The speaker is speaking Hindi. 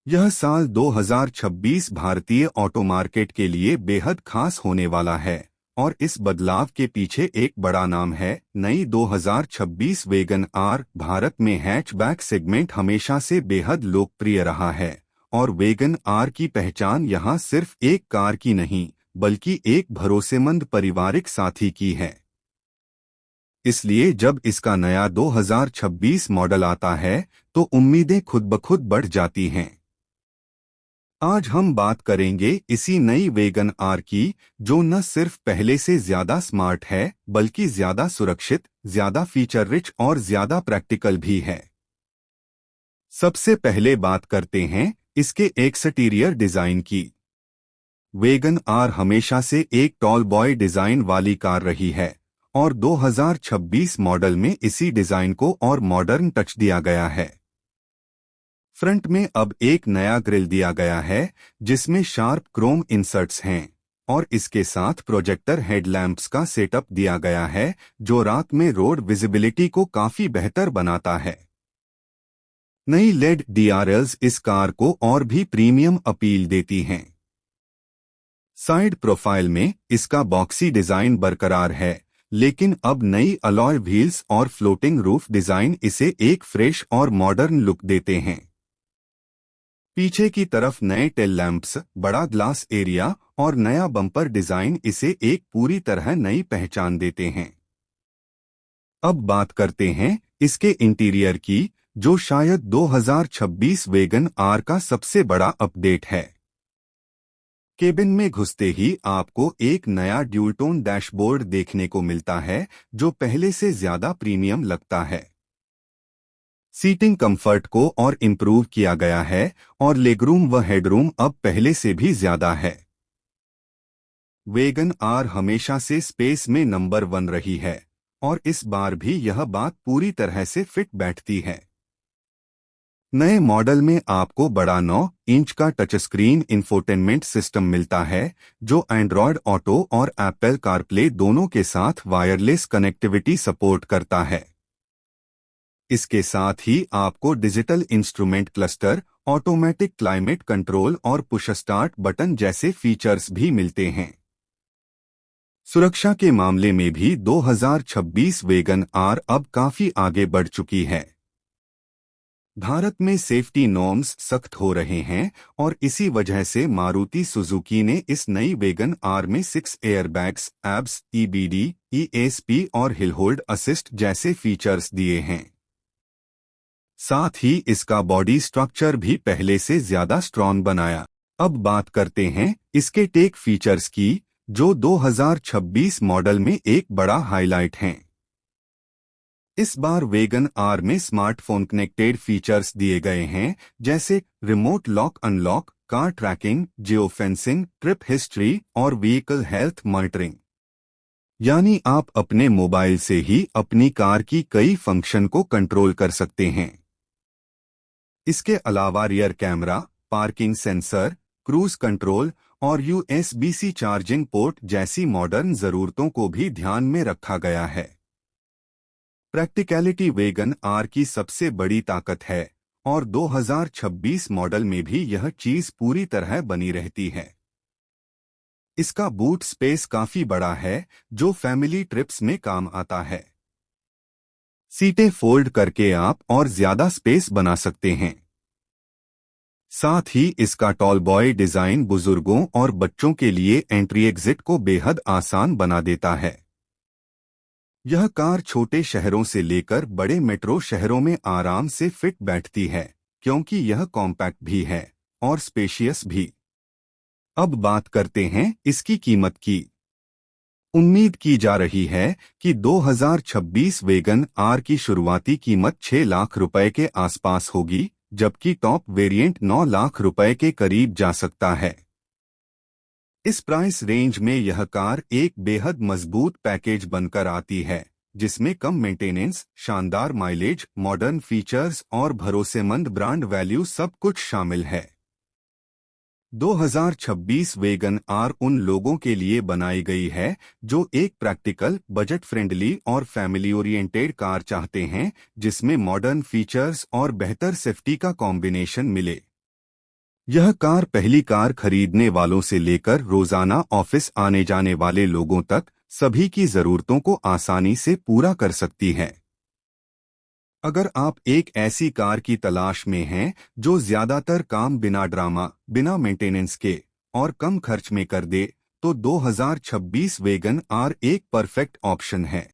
यह साल 2026 भारतीय ऑटो मार्केट के लिए बेहद खास होने वाला है और इस बदलाव के पीछे एक बड़ा नाम है। नई 2026 वैगन आर। भारत में हैचबैक सेगमेंट हमेशा से बेहद लोकप्रिय रहा है और वैगन आर की पहचान यहां सिर्फ एक कार की नहीं बल्कि एक भरोसेमंद पारिवारिक साथी की है। इसलिए जब इसका नया 2026 मॉडल आता है तो उम्मीदें खुद ब खुद बढ़ जाती हैं। आज हम बात करेंगे इसी नई वैगन आर की, जो न सिर्फ पहले से ज्यादा स्मार्ट है बल्कि ज्यादा सुरक्षित, ज्यादा फीचर रिच और ज्यादा प्रैक्टिकल भी है। सबसे पहले बात करते हैं इसके एक्सटीरियर डिजाइन की। वैगन आर हमेशा से एक टॉल बॉय डिजाइन वाली कार रही है और 2026 मॉडल में इसी डिजाइन को और मॉडर्न टच दिया गया है। फ्रंट में अब एक नया ग्रिल दिया गया है जिसमें शार्प क्रोम इंसर्ट्स हैं और इसके साथ प्रोजेक्टर हेडलैम्प्स का सेटअप दिया गया है जो रात में रोड विजिबिलिटी को काफी बेहतर बनाता है। नई लेड डीआरएल्स इस कार को और भी प्रीमियम अपील देती हैं। साइड प्रोफाइल में इसका बॉक्सी डिजाइन बरकरार है, लेकिन अब नई अलॉय व्हील्स और फ्लोटिंग रूफ डिजाइन इसे एक फ्रेश और मॉडर्न लुक देते हैं। पीछे की तरफ नए टेल लैंप्स, बड़ा ग्लास एरिया और नया बम्पर डिजाइन इसे एक पूरी तरह नई पहचान देते हैं। अब बात करते हैं इसके इंटीरियर की, जो शायद 2026 वैगन आर का सबसे बड़ा अपडेट है। केबिन में घुसते ही आपको एक नया ड्यूल-टोन डैशबोर्ड देखने को मिलता है जो पहले से ज्यादा प्रीमियम लगता है। सीटिंग कंफर्ट को और इम्प्रूव किया गया है और लेगरूम व हेडरूम अब पहले से भी ज्यादा है। वैगन आर हमेशा से स्पेस में नंबर 1 रही है और इस बार भी यह बात पूरी तरह से फिट बैठती है। नए मॉडल में आपको बड़ा 9 इंच का टच स्क्रीन इंफोटेनमेंट सिस्टम मिलता है जो एंड्रॉयड ऑटो और एप्पल कारप्ले दोनों के साथ वायरलेस कनेक्टिविटी सपोर्ट करता है। इसके साथ ही आपको digital instrument cluster, automatic climate control और पुश स्टार्ट बटन जैसे फीचर्स भी मिलते हैं। सुरक्षा के मामले में भी 2026 वैगन आर अब काफी आगे बढ़ चुकी है। भारत में सेफ्टी नॉर्म्स सख्त हो रहे हैं और इसी वजह से मारुति सुजुकी ने इस नई वैगन आर में 6 एयरबैग्स, एब्स, ईबीडी, ईएसपी और हिल होल्ड असिस्ट जैसे फीचर्स दिए हैं। साथ ही इसका बॉडी स्ट्रक्चर भी पहले से ज्यादा स्ट्रॉन्ग बनाया। अब बात करते हैं इसके टेक फीचर्स की, जो 2026 मॉडल में एक बड़ा हाईलाइट हैं। इस बार वैगन आर में स्मार्टफोन कनेक्टेड फीचर्स दिए गए हैं, जैसे remote lock unlock, car tracking, geofencing, trip history और व्हीकल हेल्थ मॉनिटरिंग। यानी आप अपने मोबाइल से ही अपनी कार की कई फंक्शन को कंट्रोल कर सकते हैं। इसके अलावा rear camera, parking sensor, cruise control और यूएसबी-सी चार्जिंग पोर्ट जैसी मॉडर्न जरूरतों को भी ध्यान में रखा गया है। प्रैक्टिकलिटी वैगन आर की सबसे बड़ी ताकत है और 2026 मॉडल में भी यह चीज पूरी तरह बनी रहती है। इसका बूट स्पेस काफी बड़ा है जो फैमिली ट्रिप्स में काम आता है। सीटें फोल्ड करके आप और ज्यादा स्पेस बना सकते हैं। साथ ही इसका टॉल बॉय डिजाइन बुजुर्गों और बच्चों के लिए एंट्री एग्जिट को बेहद आसान बना देता है। यह कार छोटे शहरों से लेकर बड़े मेट्रो शहरों में आराम से फिट बैठती है, क्योंकि यह कॉम्पैक्ट भी है और स्पेशियस भी। अब बात करते हैं इसकी कीमत की। उम्मीद की जा रही है कि 2026 वैगन आर की शुरुआती कीमत 6 लाख रुपए के आसपास होगी, जबकि टॉप वेरिएंट 9 लाख रुपए के करीब जा सकता है। इस प्राइस रेंज में यह कार एक बेहद मजबूत पैकेज बनकर आती है, जिसमें कम मेंटेनेंस, शानदार माइलेज, मॉडर्न फीचर्स और भरोसेमंद ब्रांड वैल्यू सब कुछ शामिल है। 2026 वैगन आर उन लोगों के लिए बनाई गई है जो एक प्रैक्टिकल, बजट फ्रेंडली और फैमिली ओरिएंटेड कार चाहते हैं, जिसमें मॉडर्न फीचर्स और बेहतर सेफ्टी का कॉम्बिनेशन मिले। यह कार पहली कार खरीदने वालों से लेकर रोजाना ऑफिस आने जाने वाले लोगों तक सभी की जरूरतों को आसानी से पूरा कर सकती है। अगर आप एक ऐसी कार की तलाश में हैं जो ज्यादातर काम बिना ड्रामा, बिना मेंटेनेंस के और कम खर्च में कर दे, तो 2026 वैगन आर एक परफेक्ट ऑप्शन है।